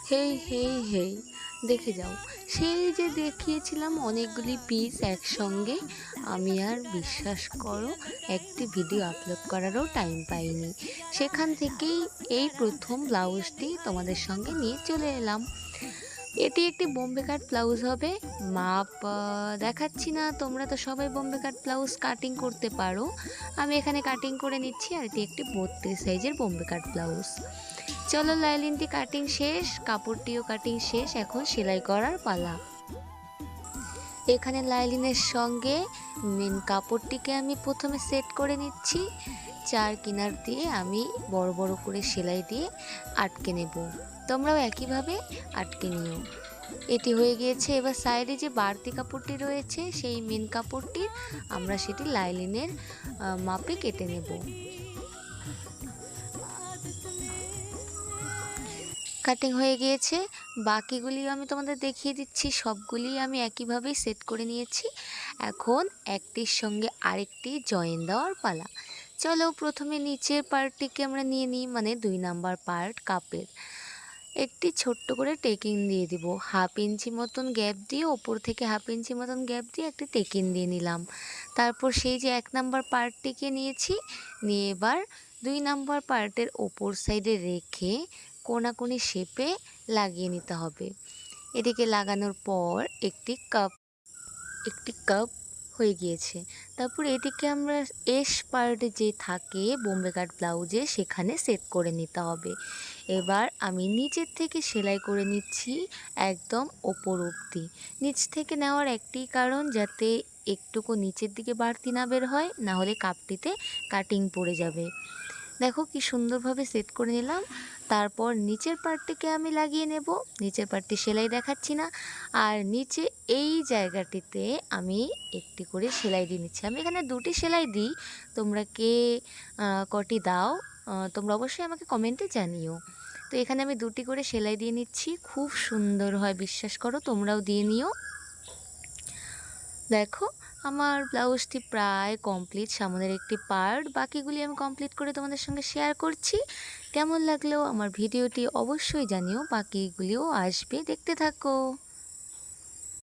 হেই হেই হেই, দেখে যাও, সেই যে দেখিয়েছিলাম অনেকগুলি পিস একসঙ্গে। আমি আর বিশ্বাস করো, একটি ভিডিও আপলোড করারও টাইম পাইনি। সেখান থেকেই এই প্রথম ব্লাউজটি তোমাদের সঙ্গে নিয়ে চলে এলাম। এটি একটি বোম্বে কাট ব্লাউজ হবে। মাপ দেখাচ্ছি না, তোমরা তো সবাই বোম্বে কাট ব্লাউজ কাটিং করতে পারো। আমি এখানে কাটিং করে নিচ্ছি, আর এটি একটি 32 সাইজের বোম্বে কাট ব্লাউজ। চলো, লাইলিনটি কাটিং শেষ, কাপড়টিও কাটিং শেষ, এখন সেলাই করার পালা। এখানে লাইলিনের সঙ্গে মেন কাপড়টিকে আমি প্রথমে সেট করে নিচ্ছি। চার কিনার দিয়ে আমি বড় বড় করে সেলাই দিয়ে আটকে নেব। তোমরাও একইভাবে আটকে নিও। এটি হয়ে গিয়েছে। এবার সাইডে যে বাড়তি কাপড়টি রয়েছে, সেই মেন কাপড়টির আমরা সেটি লাইলিনের মাপে কেটে নেব। কাটিং হয়ে গিয়েছে, বাকিগুলিও আমি তোমাদের দেখিয়ে দিচ্ছি। সবগুলি আমি একইভাবেই সেট করে নিয়েছি। এখন একটির সঙ্গে আরেকটি জয়েন দেওয়ার পালা। চলো, প্রথমে নিচের পার্টটিকে আমরা নিয়ে নিই, মানে 2 নাম্বার পার্ট কাপের। একটি ছোট্ট করে টেকিং দিয়ে দিব, 1/2 ইঞ্চি মতন গ্যাপ দিয়ে, ওপর থেকে 1/2 ইঞ্চি মতন গ্যাপ দিয়ে একটি টেকিং দিয়ে নিলাম। তারপর সেই যে 1 নাম্বার পার্টটিকে নিয়েছি, নিয়ে এবার 2 নাম্বার পার্টের ওপর সাইডে রেখে কোনাকুনি শেপে লাগিয়ে নিতে হবে। এটিকে লাগানোর পর একটি কাপ হয়ে গিয়েছে। তারপর এটিকে আমরা এস পার্টে যে থাকে বোম্বে কাট ব্লাউজে, সেখানে সেট করে নিতে হবে। এবার আমি নিচের থেকে সেলাই করে নিচ্ছি একদম ওপর অবধি। নিচ থেকে নেওয়ার একটি কারণ, যাতে একটুকু নিচের দিকে বাড়তি না বের হয়, না হলে কাপটিতে কাটিং পড়ে যাবে। দেখো কি সুন্দরভাবে সেট করে নিলাম। তারপর নিচের পার্টটিকে আমি লাগিয়ে নেব। নিচের পার্টটি সেলাই দেখাচ্ছি না, আর নিচে এই জায়গাটিতে আমি একটি করে সেলাই দিয়ে নিচ্ছি। আমি এখানে 2টি সেলাই দিই, তোমরা কে কটি দাও তোমরা অবশ্যই আমাকে কমেন্টে জানিও। তো এখানে আমি 2টি করে সেলাই দিয়ে নিচ্ছি, খুব সুন্দর হয়, বিশ্বাস করো, তোমরাও দিয়ে নিও। দেখো, আমার ব্লাউজটি প্রায় কমপ্লিট, সামনের একটি পার্ট, বাকিগুলি আমি কমপ্লিট করে তোমাদের সঙ্গে শেয়ার করছি। কেমন লাগলো আমার ভিডিওটি অবশ্যই জানিও, বাকিগুলিও আসবে, দেখতে থাকো।